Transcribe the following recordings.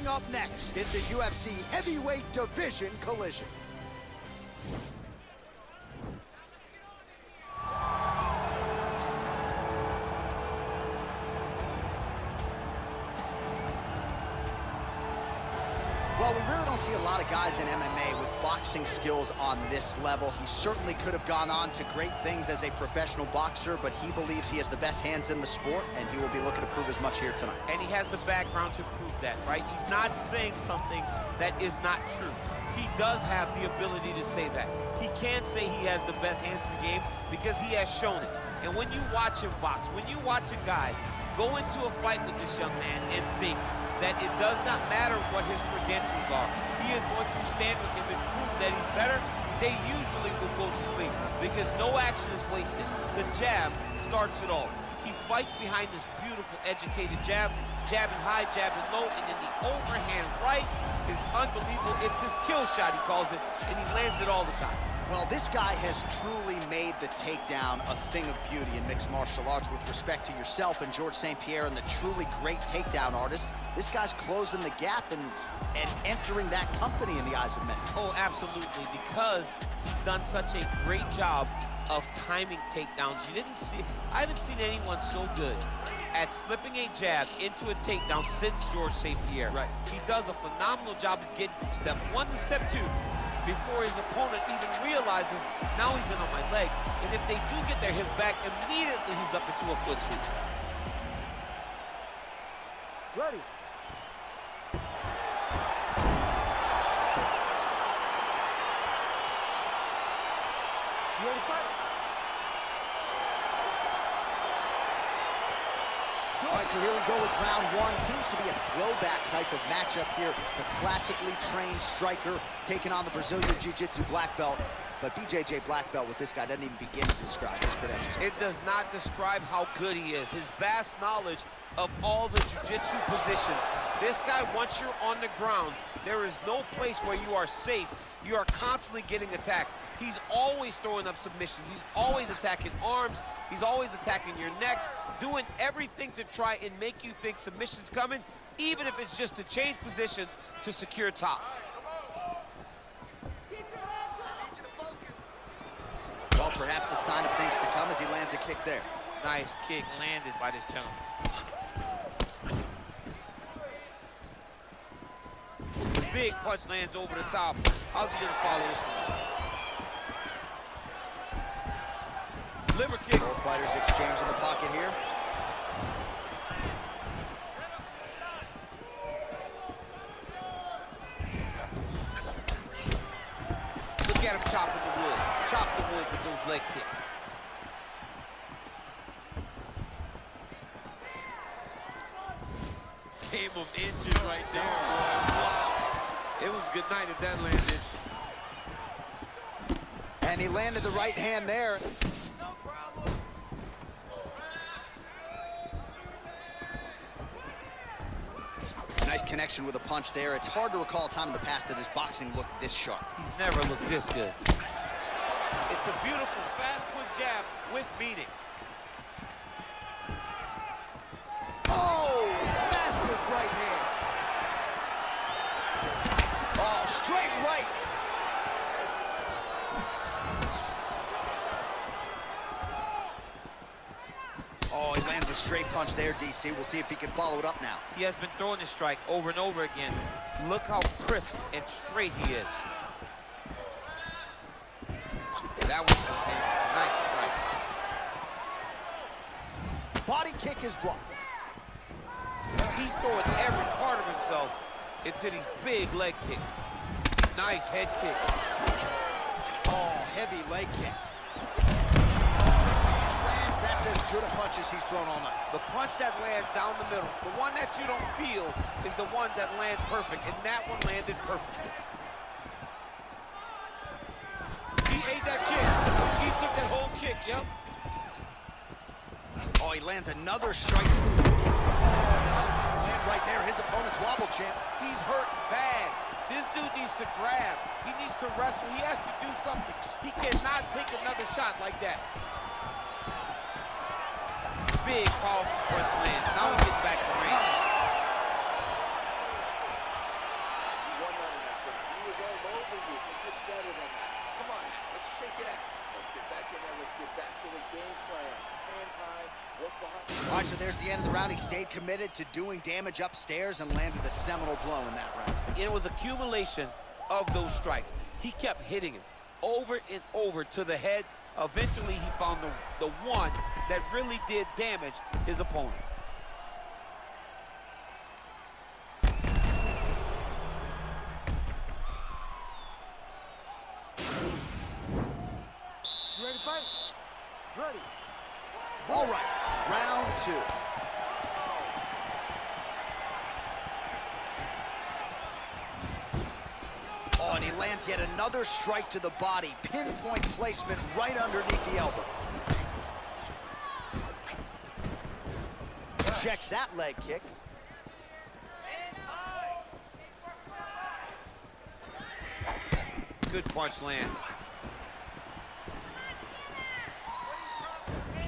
Coming up next, it's a UFC heavyweight division collision. Well, we really don't see a lot of guys in MMA with boxing skills on this level. He certainly could have gone on to great things as a professional boxer, but he believes he has the best hands in the sport, and he will be looking to prove as much here tonight. And he has the background to prove that, right? He's not saying something that is not true. He does have the ability to say that. He can say he has the best hands in the game because he has shown it. And when you watch him box, when you watch a guy go into a fight with this young man and think that it does not matter what his credentials are, he is going to stand with him and prove that he's better, they usually will go to sleep because no action is wasted. The jab starts it all. He fights behind this beautiful, educated jab, jabbing high, jabbing low, and then the overhand right is unbelievable. It's his kill shot, he calls it, and he lands it all the time. Well, this guy has truly made the takedown a thing of beauty in mixed martial arts. With respect to yourself and George St. Pierre and the truly great takedown artists, this guy's closing the gap and entering that company in the eyes of many. Oh, absolutely, because he's done such a great job of timing takedowns. I haven't seen anyone so good at slipping a jab into a takedown since George St. Pierre. Right. He does a phenomenal job of getting from step one to step two before his opponent even realizes, now he's in on my leg. And if they do get their hip back, immediately he's up into a foot sweep. Ready. You ready to fight? All right, so here we go with round one. Seems to be a throwback type of matchup here. The classically trained striker taking on the Brazilian Jiu-Jitsu black belt. But BJJ black belt with this guy doesn't even begin to describe his credentials. It does not describe how good he is. His vast knowledge of all the jiu-jitsu positions. This guy, once you're on the ground, there is no place where you are safe. You are constantly getting attacked. He's always throwing up submissions. He's always attacking arms. He's always attacking your neck, doing everything to try and make you think submission's coming, even if it's just to change positions to secure top. Well, perhaps a sign of things to come as he lands a kick there. Nice kick landed by this gentleman. Big punch lands over the top. How's he gonna follow this one? Liver kick. Both fighters exchange in the pocket here. Look at him chopping the wood. Chop the wood with those leg kicks. Game of inches right there, boy. Wow. It was a good night if that landed. And he landed the right hand there. No problem. Nice connection with a punch there. It's hard to recall a time in the past that his boxing looked this sharp. He's never looked this good. It's a beautiful, fast, quick jab with meaning. Oh, massive right hand. Oh, straight right. Oh, he lands a straight punch there, DC. We'll see if he can follow it up now. He has been throwing this strike over and over again. Look how crisp and straight he is. That was a nice strike. Body kick is blocked. He's throwing every part of himself into these big leg kicks. Nice head kicks. Oh, heavy leg kick. Lands, that's as good a punch as he's thrown all night. The punch that lands down the middle, the one that you don't feel, is the ones that land perfect, and that one landed perfectly. He ate that kick. He took that whole kick, yep. Oh, he lands another strike. Land right there, his opponent's wobble champ. He's hurt bad. This dude needs to grab. He needs to wrestle. He has to do something. He cannot take another shot like that. Big, powerful punch lands. Now he gets back to range. over you, but you're better than that. Come on, let's shake it out. Let's get back in there. Let's get back to the game plan. Hands high, work behind. All right, so there's the end of the round. He stayed committed to doing damage upstairs and landed a seminal blow in that round. It was accumulation of those strikes. He kept hitting him over and over to the head. Eventually, he found the one that really did damage his opponent. You ready to fight? Ready. All right, round 2. Oh, and he lands yet another strike to the body. Pinpoint placement right underneath the elbow. Checks that leg kick. Good punch lands.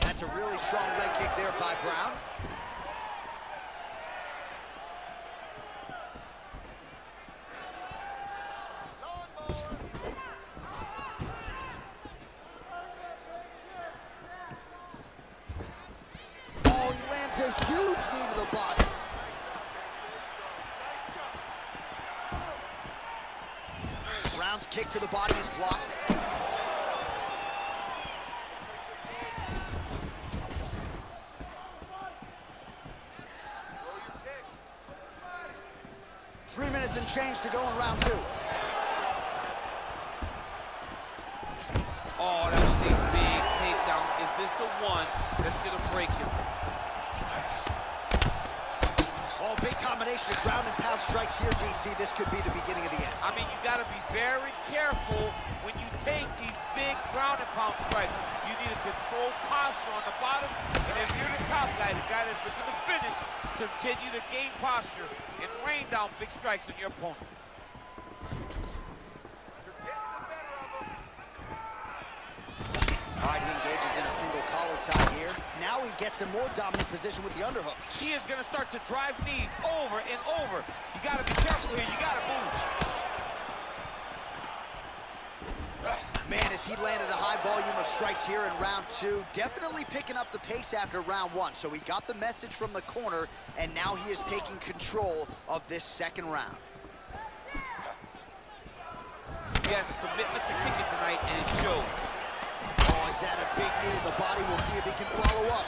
That's a really strong leg kick there by Brown. Oh, he lands a huge knee to the body. Brown's kick to the body is blocked. 3 minutes and change to go in round 2. Oh, that was a big takedown. Is this the one that's gonna break him? Oh, big combination of ground and pound strikes here, DC. This could be the beginning of the end. I mean, you gotta be very careful when you take these big ground and pound strikes. You need a controlled posture on the bottom, and if you're the top guy, the guy that's looking to finish, continue to gain posture and rain down big strikes on your opponent. All right, he engages in a single collar tie here. Now he gets a more dominant position with the underhook. He is gonna start to drive knees over and over. You gotta be careful here, you gotta move. Man, as he landed a high volume of strikes here in round 2, definitely picking up the pace after round 1. So he got the message from the corner, and now he is taking control of this second round. He has a commitment to kicking tonight, and it shows. Oh, he's had a big knee to the body. We'll see if he can follow up.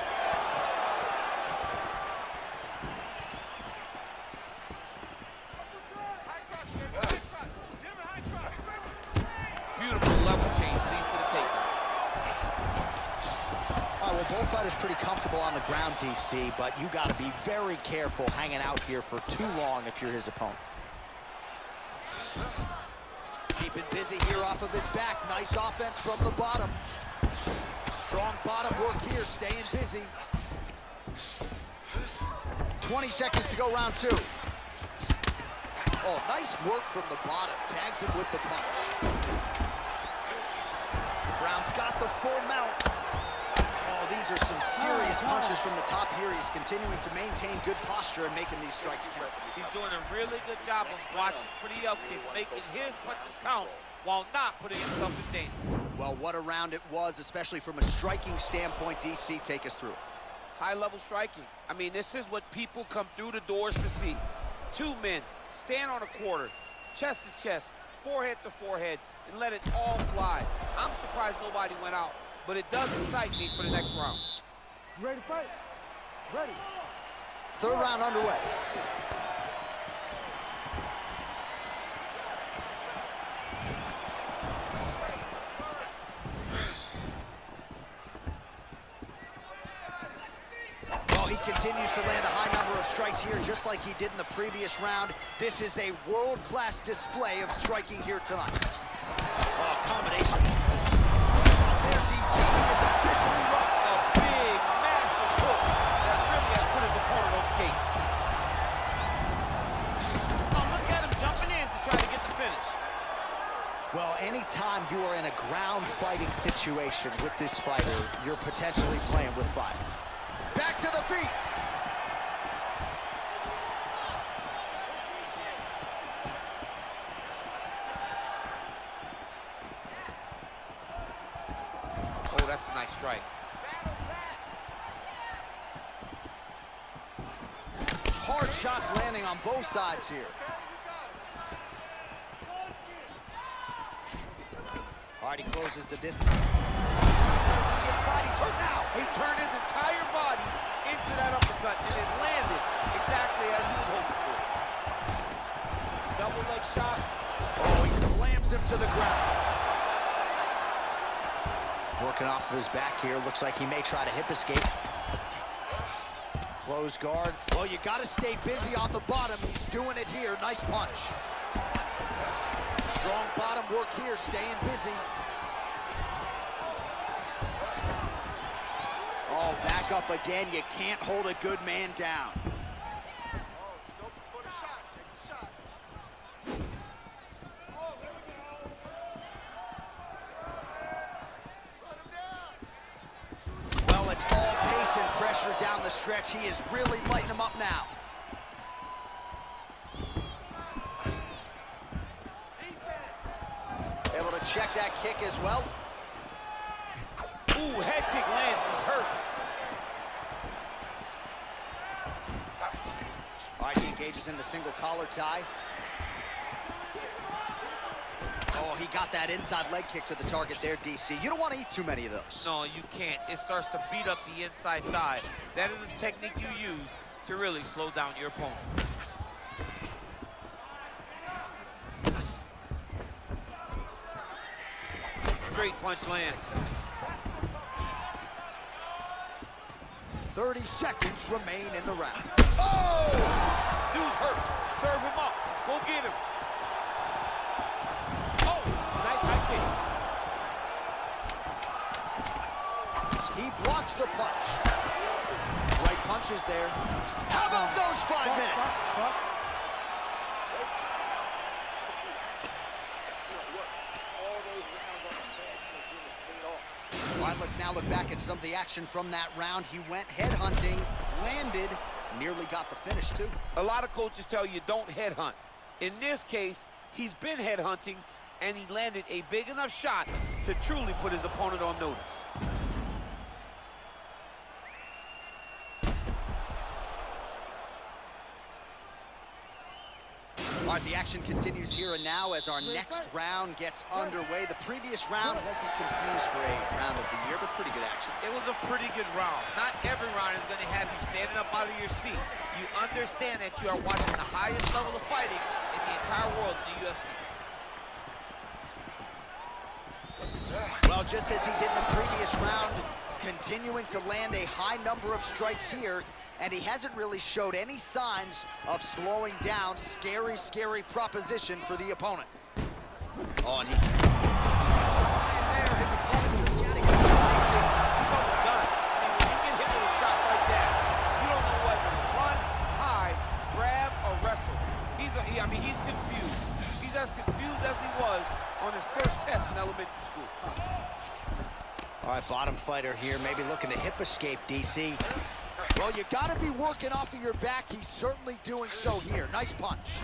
Beautiful level change, leads to the takedown. All right, well, both fighters pretty comfortable on the ground, DC, but you got to be very careful hanging out here for too long if you're his opponent. Keeping busy here off of his back. Nice offense from the bottom. Strong bottom work here, staying busy. 20 seconds to go, round 2. Oh, nice work from the bottom. Tags him with the punch. Brown's got the full mount. Oh, these are some serious punches from the top here. He's continuing to maintain good posture and making these strikes count. He's doing a really good job of watching for the upkick, making his punches count while not putting himself in danger. Well, what a round it was, especially from a striking standpoint. DC, take us through. High-level striking. I mean, this is what people come through the doors to see. Two men stand on a quarter, chest to chest, forehead to forehead, and let it all fly. I'm surprised nobody went out, but it does excite me for the next round. You ready to fight? Ready. Third round underway. He continues to land a high number of strikes here, just like he did in the previous round. This is a world-class display of striking here tonight. Oh, combination. There, DC, he is officially run. A big, massive hook that really has put his opponent on skates. Oh, look at him jumping in to try to get the finish. Well, anytime you are in a ground fighting situation with this fighter, you're potentially playing with fire. Back to the feet. That's a nice strike. Hard shots landing on both sides here. All right, he closes the distance. On the inside, he's hurt now. He turned his entire body into that uppercut, and it landed exactly as he was hoping for. Double leg shot. Oh, he slams him to the ground. Working off of his back here. Looks like he may try to hip escape. Close guard. Well, you got to stay busy on the bottom. He's doing it here. Nice punch. Strong bottom work here, staying busy. Oh, back up again. You can't hold a good man down. Well, it's all pace and pressure down the stretch. He is really lighting him up now. Able to check that kick as well. Ooh, head kick lands. He's hurt. All right, he engages in the single collar tie. Oh, he got that inside leg kick to the target there, DC. You don't want to eat too many of those. No, you can't. It starts to beat up the inside thigh. That is a technique you use to really slow down your opponent. Straight punch lands. 30 seconds remain in the round. Oh! Dude's hurt. Serve him up. Go get him. Oh, nice high kick. He blocks the punch. Right punches there. How about those 5 minutes? All right, let's now look back at some of the action from that round. He went headhunting, landed, nearly got the finish too. A lot of coaches tell you don't headhunt. In this case, he's been headhunting, and he landed a big enough shot to truly put his opponent on notice. All right, the action continues here and now as our next round gets underway. The previous round won't be confused for a round of the year, but pretty good action. It was a pretty good round. Not every round is going to have you standing up out of your seat. You understand that you are watching the highest level of fighting in the entire world in the UFC. Well, just as he did in the previous round, continuing to land a high number of strikes here, and he hasn't really showed any signs of slowing down. Scary, scary proposition for the opponent. Oh, and he... there, his opponent getting a racing. Done. I mean, when you get hit with a shot like that, you don't know whether to run, hide, grab, or wrestle. He's confused. He's as confused as he was on his first test in elementary school. All right, bottom fighter here, maybe looking to hip escape, DC. Well, you got to be working off of your back. He's certainly doing so here. Nice punch.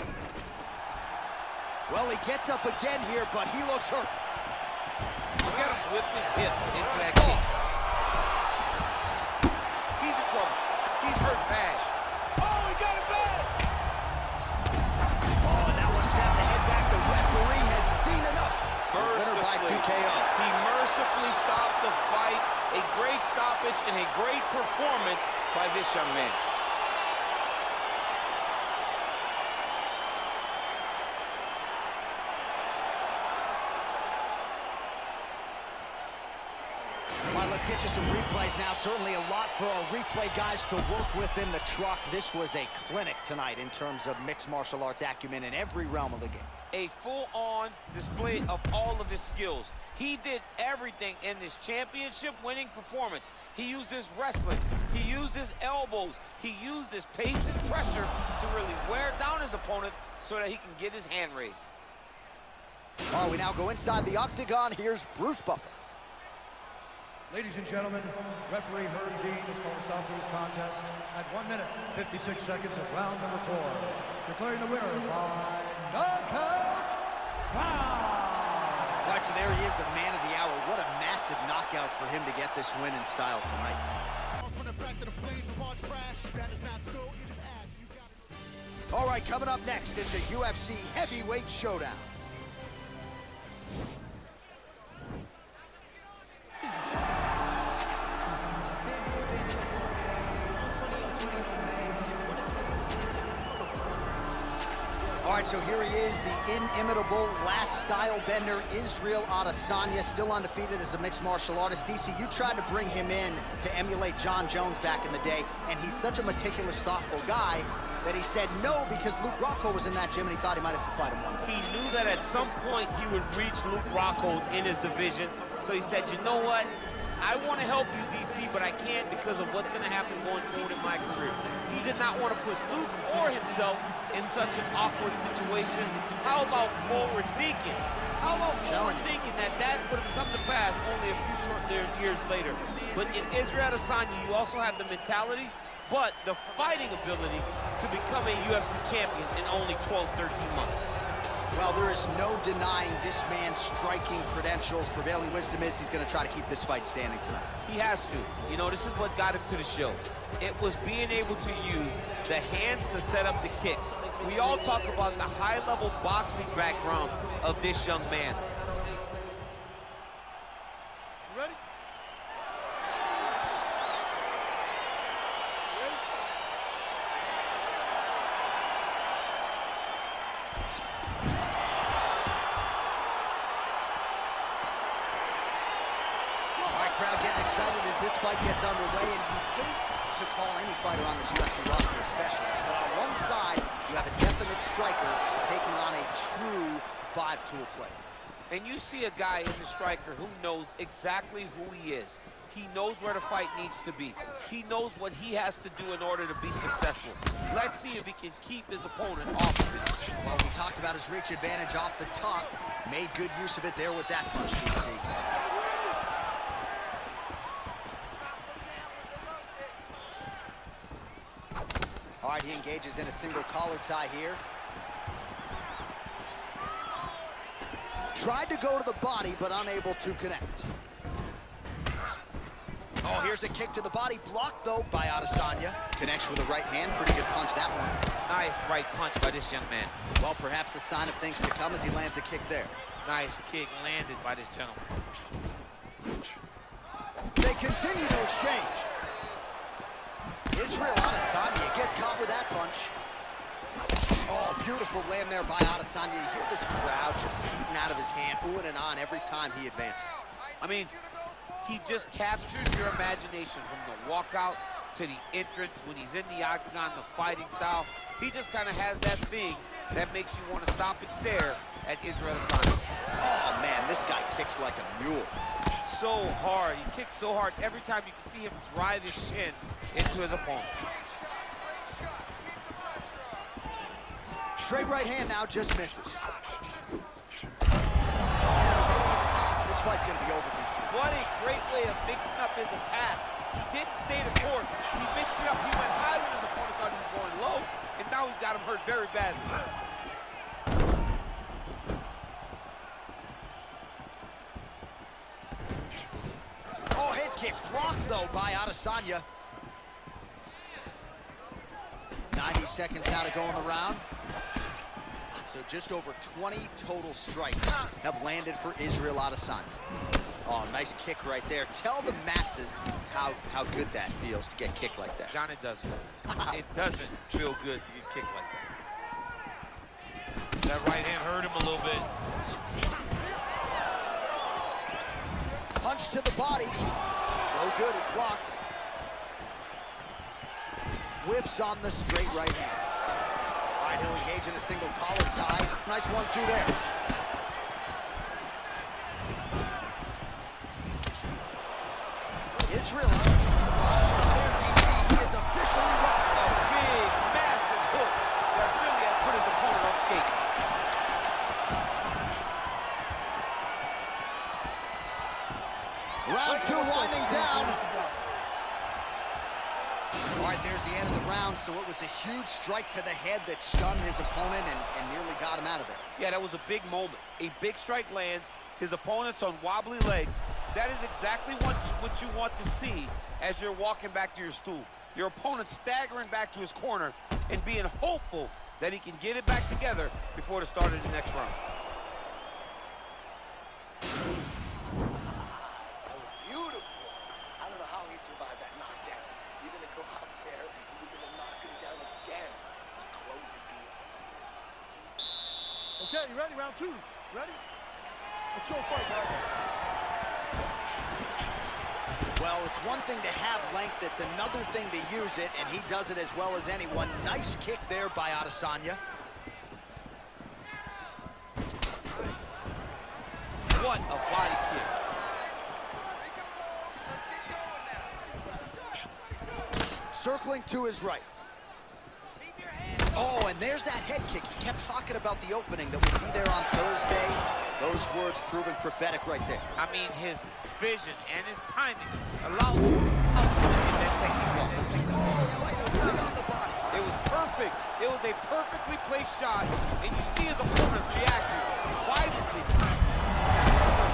Well, he gets up again here, but he looks hurt. Look at him whip his hip into that kick. He's in trouble. He's hurt bad. Oh, he got it bad. Oh, and that one snapped the head back. The referee has seen enough. Winner by TKO. He mercifully stopped the fight. A great stoppage and a great performance by this young man. All right, let's get you some replays now. Certainly a lot for our replay guys to work with in the truck. This was a clinic tonight in terms of mixed martial arts acumen in every realm of the game. A full-on display of all of his skills. He did everything in this championship-winning performance. He used his wrestling. He used his elbows. He used his pace and pressure to really wear down his opponent so that he can get his hand raised. All right, we now go inside the octagon. Here's Bruce Buffer. Ladies and gentlemen, referee Herb Dean has called a stop to this contest at 1 minute, 56 seconds of round number 4. Declaring the winner by knockout round. All right, So there he is, the man of the hour. What a massive knockout for him to get this win in style tonight. All right, coming up next is the UFC heavyweight showdown. All right, so here he is, the inimitable last style bender, Israel Adesanya, still undefeated as a mixed martial artist. DC, you tried to bring him in to emulate John Jones back in the day, and he's such a meticulous, thoughtful guy that he said no because Luke Rockhold was in that gym and he thought he might have to fight him one day. He knew that at some point he would reach Luke Rockhold in his division, so he said, you know what? I want to help you, DC, but I can't because of what's going to happen going forward in my career. He did not want to put Luke or himself in such an awkward situation. How about forward thinking? How about forward thinking that would have come to pass only a few short years later? But in Israel Adesanya, you also have the mentality, but the fighting ability to become a UFC champion in only 12, 13 months. Well, there is no denying this man's striking credentials. Prevailing wisdom is he's going to try to keep this fight standing tonight. He has to. You know, this is what got him to the show. It was being able to use the hands to set up the kicks. We all talk about the high-level boxing background of this young man. Ready? Crowd getting excited as this fight gets underway, and you hate to call any fighter on this UFC roster a specialist, but on one side, you have a definite striker taking on a true five-tool player. And you see a guy in the striker who knows exactly who he is. He knows where the fight needs to be. He knows what he has to do in order to be successful. Let's see if he can keep his opponent off of it. Well, we talked about his reach advantage off the top. Made good use of it there with that punch, DC. All right, he engages in a single collar tie here. Tried to go to the body, but unable to connect. Oh, here's a kick to the body. Blocked, though, by Adesanya. Connects with a right hand. Pretty good punch, that one. Nice right punch by this young man. Well, perhaps a sign of things to come as he lands a kick there. Nice kick landed by this gentleman. They continue to exchange. Israel Adesanya gets caught with that punch. Oh, beautiful land there by Adesanya. You hear this crowd just eating out of his hand, oohing and on every time he advances. I mean, he just captures your imagination from the walkout to the entrance when he's in the octagon, the fighting style. He just kind of has that thing that makes you want to stop and stare at Israel Adesanya. Oh, man, this guy kicks like a mule. So hard. He kicks so hard every time you can see him drive his shin into his opponent. Straight right hand now, just misses. This fight's gonna be over, DC. What a great way of mixing up his attack. He didn't stay the course. He mixed it up. He went high when his opponent thought he was going low, and now he's got him hurt very badly. Oh, head kick blocked, though, by Adesanya. 90 seconds now to go in the round. So just over 20 total strikes have landed for Israel Adesanya. Oh, nice kick right there. Tell the masses how good that feels to get kicked like that. John, it doesn't. It doesn't feel good to get kicked like that. That right hand hurt him a little bit. Punch to the body. No good, it's blocked. Whiffs on the straight right hand. All right, he'll engage in a single collar tie. Nice 1-2 there. Israel. There, DC. He is officially won. A big, massive hook that really has put his opponent on skates. Round 2 winding down. All right, there's the end of the round. So it was a huge strike to the head that stunned his opponent and nearly got him out of there. Yeah, that was a big moment. A big strike lands, his opponent's on wobbly legs. That is exactly what you want to see as you're walking back to your stool. Your opponent staggering back to his corner and being hopeful that he can get it back together before the start of the next round. That was beautiful. I don't know how he survived that knockdown. You're going to go out there and you're going to knock him down again and close the deal. Okay, you ready? Round two. Ready? Let's go fight, guys. Well, it's one thing to have length, it's another thing to use it, and he does it as well as anyone. Nice kick there by Adesanya. What a body kick. Circling to his right. Oh, and there's that head kick. He kept talking about the opening that would be there on Thursday. Those words proving prophetic right there. I mean, his vision and his timing allowed him to get that technique off. It was perfect. It was a perfectly placed shot, and you see his opponent reacting violently.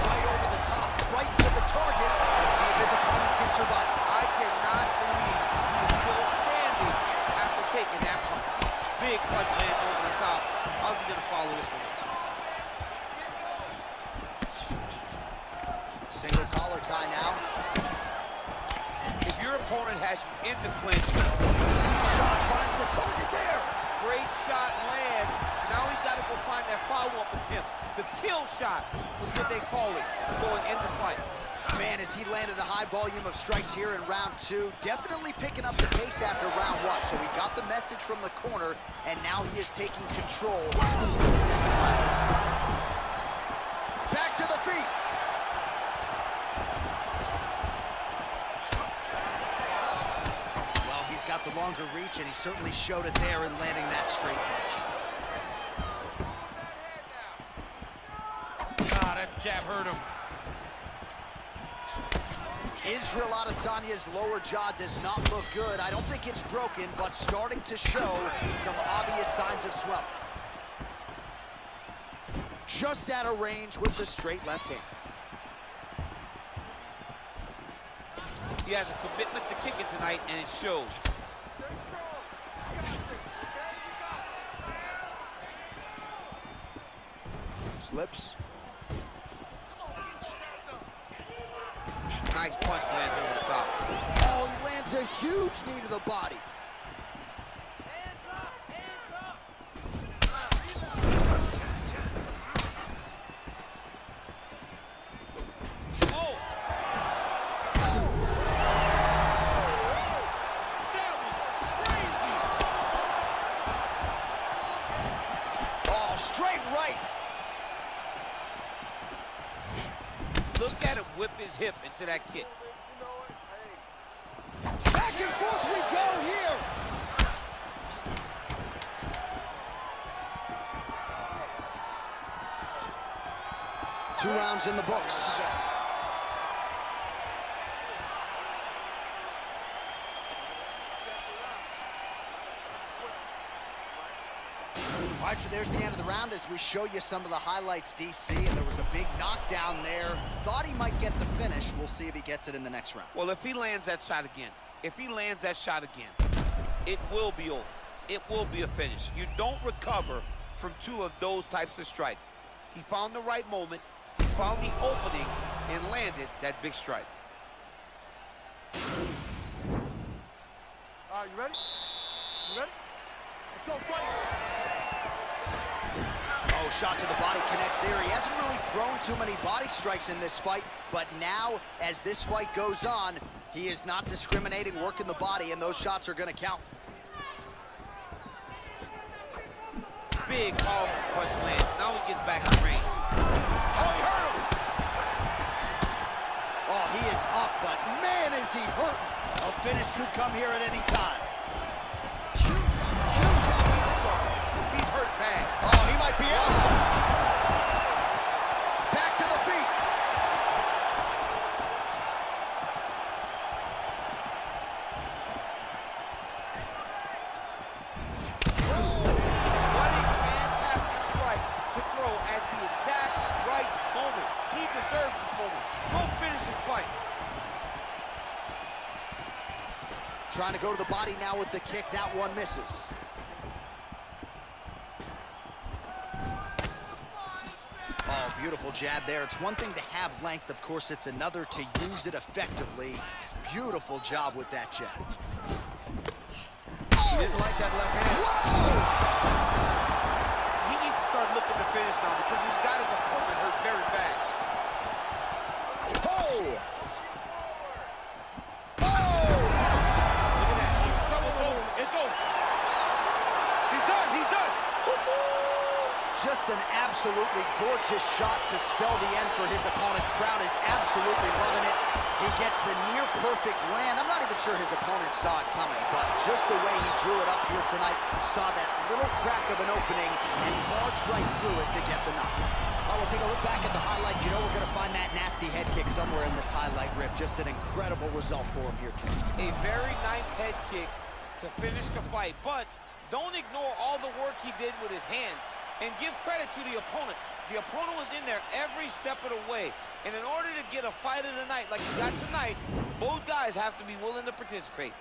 Right over the top, right to the target. Let's see if his opponent can survive. I cannot believe he is still standing after taking that punch. Big punch lands over the top. How's he gonna follow this one? Single collar tie now. If your opponent has you in the clinch, Shot finds the target there. great shot lands. Now he's got to go find that follow-up attempt. The kill shot was what they call it, going in the fight. Man, as he landed a high volume of strikes here in round two, definitely picking up the pace after round one. So he got the message from the corner, and now he is taking control. Back to the feet. Well, he's got the longer reach, and he certainly showed it there in landing that straight punch. Ah, that jab hurt him. Israel Adesanya's lower jaw does not look good. I don't think it's broken, but starting to show some obvious signs of swelling. Just out of range with the straight left hand. He has a commitment to kicking tonight, and it shows. Slips. Nice punch lands over the top. Oh, he lands a huge knee to the body. Oh! That was crazy! Oh, straight right. Look at him whip his hip into that kick. Back and forth we go here. Two rounds in the books. All right, so there's the end of the round as we show you some of the highlights, DC, and there was a big knockdown there. Thought he might get the finish. We'll see if he gets it in the next round. Well, if he lands that shot again, it will be over. It will be a finish. You don't recover from two of those types of strikes. He found the right moment, he found the opening, and landed that big strike. All right, you ready? You ready? Let's go fight. Oh, shot to the body connects there. He hasn't really thrown too many body strikes in this fight, but now, as this fight goes on, he is not discriminating, working the body, and those shots are going to count. Big, powerful punch lands. Now he gets back in range. Oh, he hurt him! Oh, he is up, but man, is he hurt. A finish could come here at any time. He's hurt bad. Oh, he might be out. Back to the feet. What a fantastic strike to throw at the exact right moment. He deserves this moment. Go finish his fight. Trying to go to the body now with the kick. That one misses. Oh, beautiful jab there. It's one thing to have length. Of course, it's another to use it effectively. Beautiful job with that jab. He didn't like that left hand. Whoa! He needs to start looking to finish now because he's got his opponent hurt very bad. Oh! Oh! Look at that. He's in trouble. It's over. It's over. He's done. He's done. Just an absolutely gorgeous shot to spell the end for his opponent. Crowd is absolutely loving it. He gets the near-perfect land. I'm not even sure his opponent saw it coming, but just the way he drew it up here tonight, saw that little crack of an opening and barged right through it to get the knockout. All right, we'll take a look back at the highlights. You know we're going to find that nasty head kick somewhere in this highlight rip. Just an incredible result for him here tonight. A very nice head kick to finish the fight, but don't ignore all the work he did with his hands. And give credit to the opponent. The opponent was in there every step of the way. And in order to get a fight of the night like you got tonight, both guys have to be willing to participate.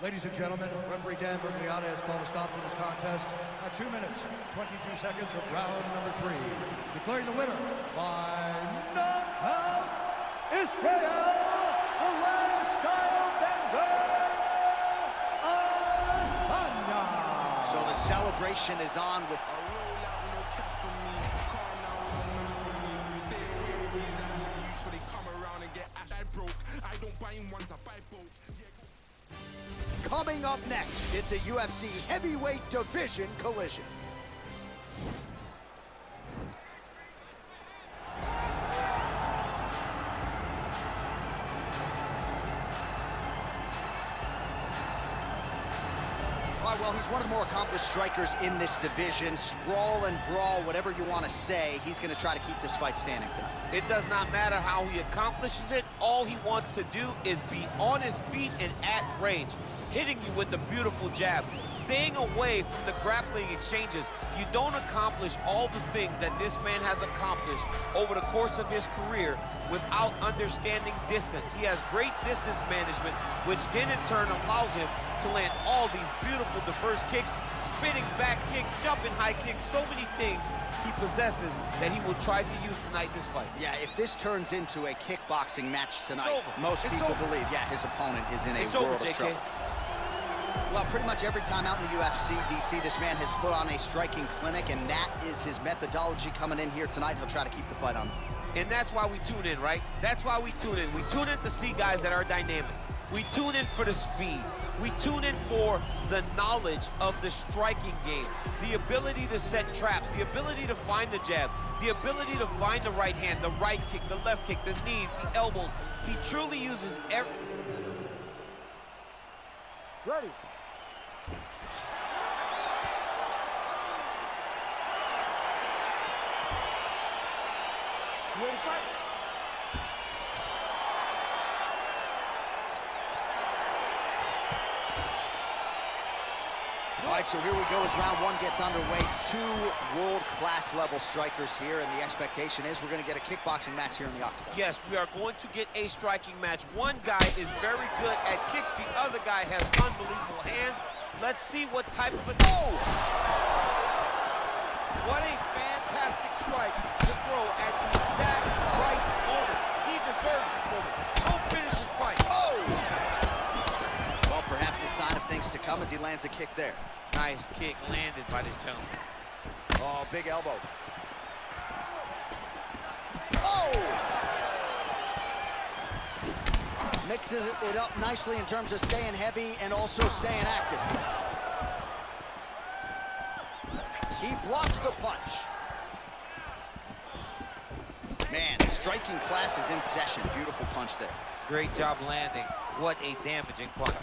Ladies and gentlemen, referee Dan Bergliata has called a stop to this contest at 2 minutes, 22 seconds of round number 3. Declaring the winner by knockout, Israel, the last Adesanya. So the celebration is on with... Coming up next, it's a UFC heavyweight division collision. All right, well, he's one of the more accomplished strikers in this division. Sprawl and brawl, whatever you want to say, he's going to try to keep this fight standing tonight. It does not matter how he accomplishes it. All he wants to do is be on his feet and at range, hitting you with the beautiful jab, staying away from the grappling exchanges. You don't accomplish all the things that this man has accomplished over the course of his career without understanding distance. He has great distance management, which then in turn allows him to land all these beautiful diverse kicks, spinning back kick, jumping high kicks, so many things he possesses that he will try to use tonight this fight. Yeah, if this turns into a kickboxing match tonight, most It's people over. believe, yeah, his opponent is in a It's world over, of JK. trouble. Well, pretty much every time out in the UFC, DC, this man has put on a striking clinic, and that is his methodology coming in here tonight. He'll try to keep the fight on the field. And that's why we tune in, right? That's why we tune in. We tune in to see guys that are dynamic. We tune in for the speed. We tune in for the knowledge of the striking game, the ability to set traps, the ability to find the jab, the ability to find the right hand, the right kick, the left kick, the knees, the elbows. He truly uses every... Ready. You ready to fight? All right, so here we go as round one gets underway. Two world-class level strikers here, and the expectation is we're going to get a kickboxing match here in the octagon. Yes, we are going to get a striking match. One guy is very good at kicks. The other guy has unbelievable hands. Let's see what type of a... Oh! What a fantastic strike to throw at the exact right moment. He deserves this moment. Go finish his fight. Oh! Well, perhaps a sign of things to come as he lands a kick there. Nice kick landed by this gentleman. Oh, big elbow. Oh! Mixes it up nicely in terms of staying heavy and also staying active. He blocks the punch. Man, striking class is in session. Beautiful punch there. Great job landing. What a damaging punch.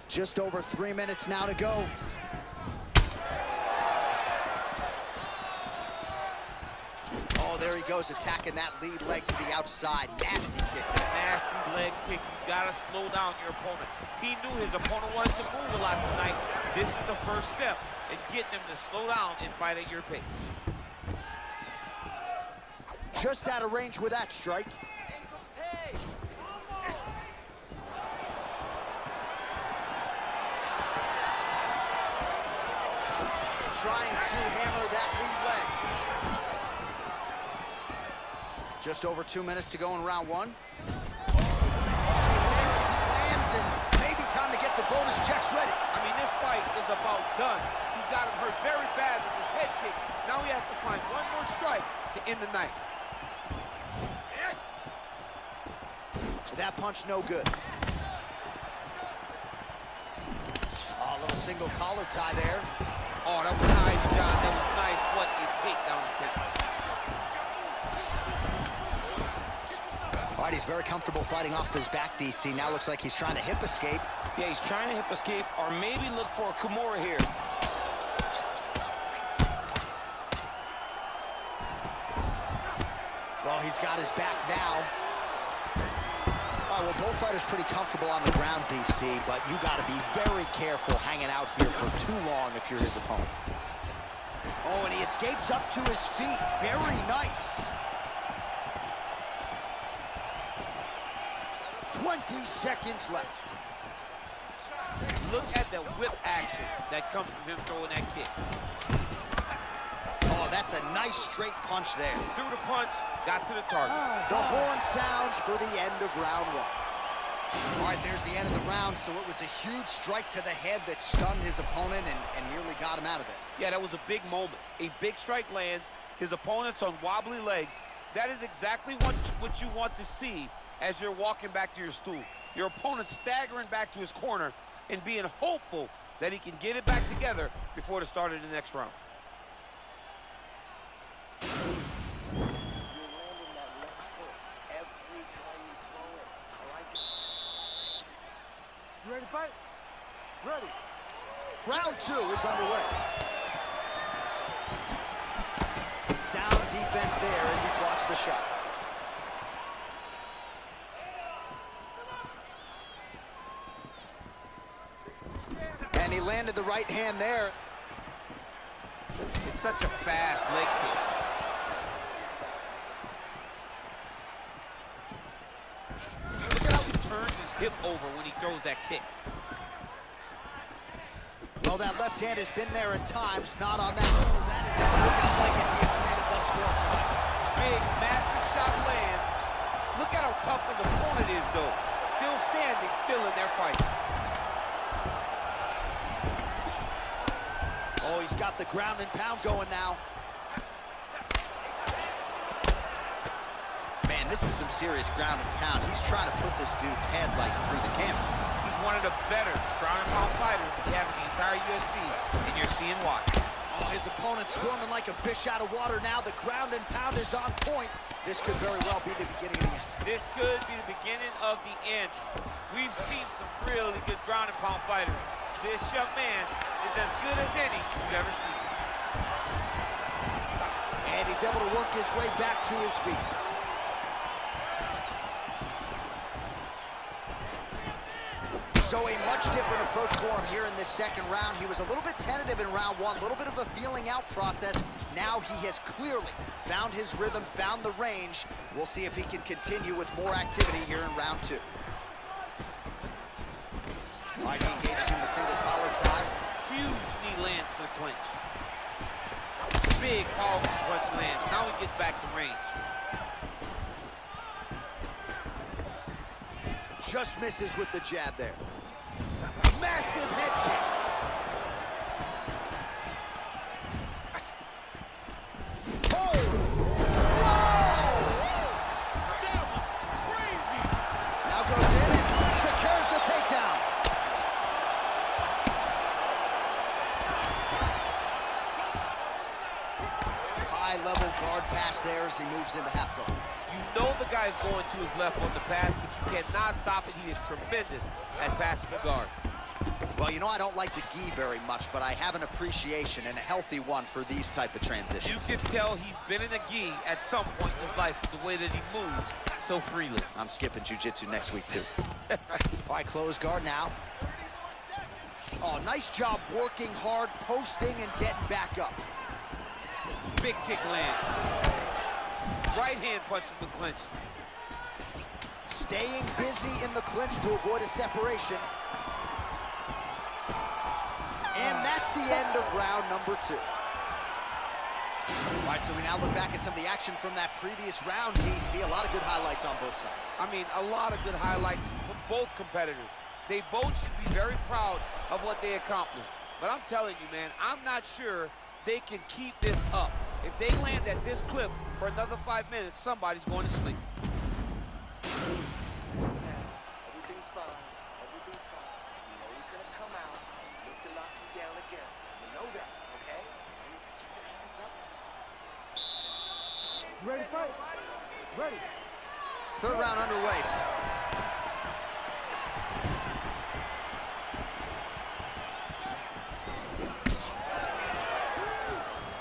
Just over 3 minutes now to go. Oh, there he goes, attacking that lead leg to the outside. Nasty kick there. Nasty leg kick. You gotta slow down your opponent. He knew his opponent wanted to move a lot tonight. This is the first step in getting him to slow down and fight at your pace. Just out of range with that strike. Trying to hammer that lead leg. Just over 2 minutes to go in round one. There as he lands, and maybe time to get the bonus checks ready. I mean, this fight is about done. He's got him hurt very bad with his head kick. Now he has to find one more strike to end the night. That punch no good. Oh, a little single collar tie there. Oh, that was nice, John. That was nice. What a takedown attempt. All right, he's very comfortable fighting off his back, DC. Now looks like he's trying to hip escape. Yeah, he's trying to hip escape or maybe look for a Kimura here. Well, he's got his back now. All right, well, both fighters pretty comfortable on the ground, DC, but you got to be very careful hanging out here for too long if you're his opponent. Oh, and he escapes up to his feet. Very nice. 20 seconds left. Look at the whip action that comes from him throwing that kick. Oh, that's a nice straight punch there. Threw the punch, got to the target. The horn sounds for the end of round one. All right, there's the end of the round, so it was a huge strike to the head that stunned his opponent and nearly got him out of there. Yeah, that was a big moment. A big strike lands, his opponent's on wobbly legs. That is exactly what you want to see as you're walking back to your stool. Your opponent staggering back to his corner and being hopeful that he can get it back together before the start of the next round. You're landing that left hook every time you throw it. I like it. You ready to fight? Ready. Round two is underway. Sound defense there as he blocks the shot. And he landed the right hand there. It's such a fast leg kick. Look at how he turns his hip over when he throws that kick. Well, that left hand has been there at times, not on that. Oh, that is his biggest strike as he has landed thus far tonight. Big, massive shot lands. Look at how tough his opponent is, though. Still standing, still in their fight. Oh, he's got the ground and pound going now. Man, this is some serious ground and pound. He's trying to put this dude's head like through the canvas. He's one of the better ground and pound fighters we have in the entire UFC, and you're seeing why. Oh, his opponent's squirming like a fish out of water now. The ground and pound is on point. This could very well be the beginning of the end. This could be the beginning of the end. We've seen some really good ground and pound fighters. This young man is as good as any you've ever seen. And he's able to work his way back to his feet. So a much different approach for him here in this second round. He was a little bit tentative in round one, a little bit of a feeling out process. Now he has clearly found his rhythm, found the range. We'll see if he can continue with more activity here in round two. All right, he engages in the single collar tie. Huge knee lands to the clinch. Big, powerful punch lands. Now he gets back to range. Just misses with the jab there. Massive head kick. Oh! Whoa! That was crazy! Now goes in and secures the takedown. High-level guard pass there as he moves into half guard. You know the guy's going to his left on the pass, but you cannot stop it. He is tremendous at passing the guard. Well, you know, I don't like the gi very much, but I have an appreciation and a healthy one for these type of transitions. You can tell he's been in a gi at some point in his life, the way that he moves so freely. I'm skipping jiu-jitsu next week, too. All right, close guard now. Oh, nice job working hard, posting, and getting back up. Big kick lands. Right hand punch from the clinch. Staying busy in the clinch to avoid a separation. And that's the end of round number 2. All right, so we now look back at some of the action from that previous round, DC. A lot of good highlights on both sides. I mean, a lot of good highlights from both competitors. They both should be very proud of what they accomplished. But I'm telling you, man, I'm not sure they can keep this up. If they land at this clip for another 5 minutes, somebody's going to sleep. Everything's fine. Everything's fine. You know he's gonna come out and look to knock you down again. You know that, okay? So you keep your hands up. You ready to fight? Ready. Third round underway.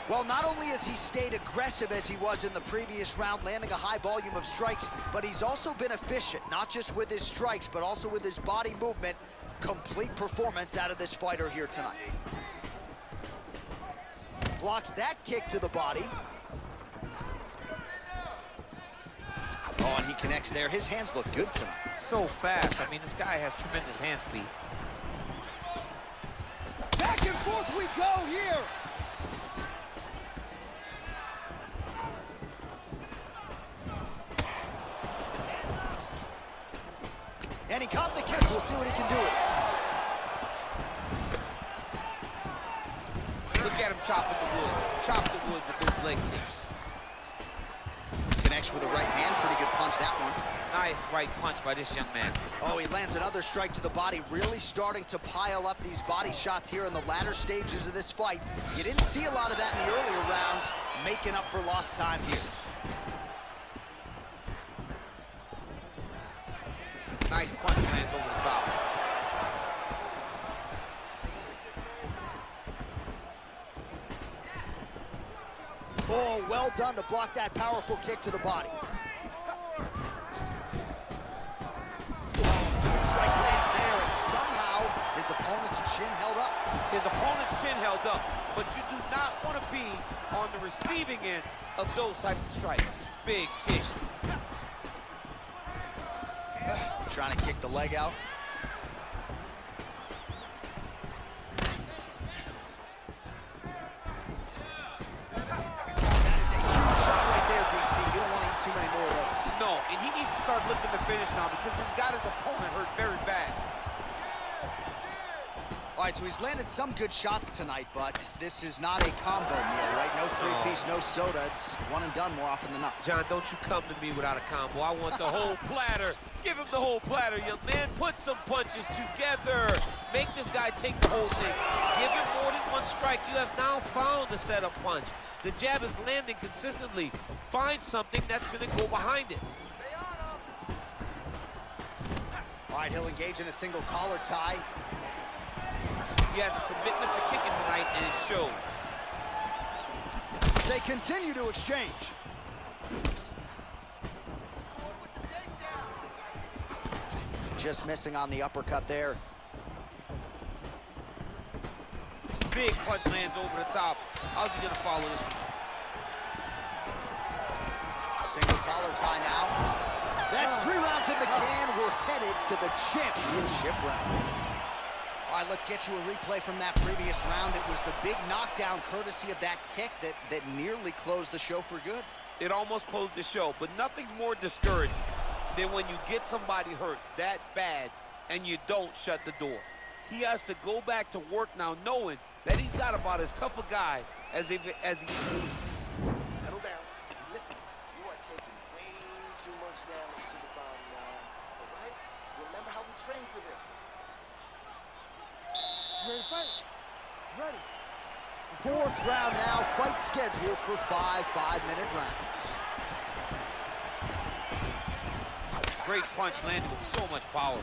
Well, not only has he stayed aggressive as he was in the previous round, landing a high volume of strikes, but he's also been efficient, not just with his strikes, but also with his body movement. Complete performance out of this fighter here tonight. Blocks that kick to the body. Oh, and he connects there. His hands look good tonight. So fast. I mean, this guy has tremendous hand speed. Back and forth we go here. And he caught the kick. We'll see what he can do with it. Look at him chopping the wood. Chop the wood with those leg kicks. Connects with the right hand. Pretty good punch, that one. Nice right punch by this young man. Oh, he lands another strike to the body, really starting to pile up these body shots here in the latter stages of this fight. You didn't see a lot of that in the earlier rounds, making up for lost time here. Nice punch lands over the top. Oh, well done to block that powerful kick to the body. Strike lands there, and somehow his opponent's chin held up. His opponent's chin held up, but you do not want to be on the receiving end of those types of strikes. Big kick. Trying to kick the leg out. That is a huge shot right there, DC. You don't want to eat too many more of those. No, and he needs to start looking to finish now because he's got his opponent hurt very bad. All right, so he's landed some good shots tonight, but this is not a combo meal, right? No three-piece, no soda. It's one and done more often than not. John, don't you come to me without a combo. I want the whole platter. Give him the whole platter, young man. Put some punches together. Make this guy take the whole thing. Give him more than one strike. You have now found a setup punch. The jab is landing consistently. Find something that's going to go behind it. All right, he'll engage in a single collar tie. He has a commitment to kicking tonight, and it shows. They continue to exchange. Just missing on the uppercut there. Big punch lands over the top. How's he going to follow this one? Single collar tie now. That's 3 rounds in the can. We're headed to the championship rounds. All right, let's get you a replay from that previous round. It was the big knockdown courtesy of that kick that nearly closed the show for good. It almost closed the show, but nothing's more discouraging than when you get somebody hurt that bad and you don't shut the door. He has to go back to work now knowing that he's got about as tough a guy as he... Settle down. Listen, you are taking way too much damage to the body now. All right? Remember how we trained for this. You ready to fight? Ready. 4th round now. Fight scheduled for 5 5-minute rounds. Great punch landed with so much power.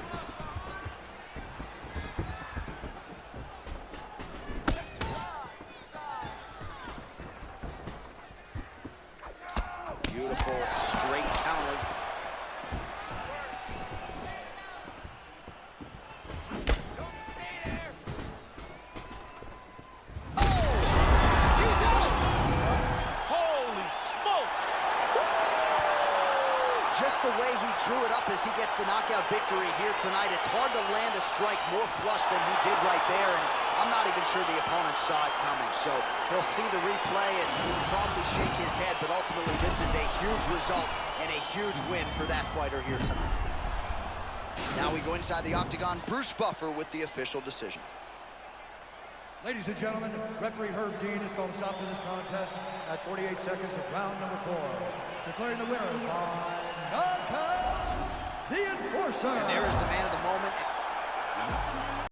drew it up as he gets the knockout victory here tonight. It's hard to land a strike more flush than he did right there, and I'm not even sure the opponent saw it coming. So he'll see the replay and probably shake his head, but ultimately this is a huge result and a huge win for that fighter here tonight. Now we go inside the octagon. Bruce Buffer with the official decision. Ladies and gentlemen, referee Herb Dean has called a stop to this contest at 48 seconds of round number 4. Declaring the winner by knockout, the Enforcer. And there is the man of the moment.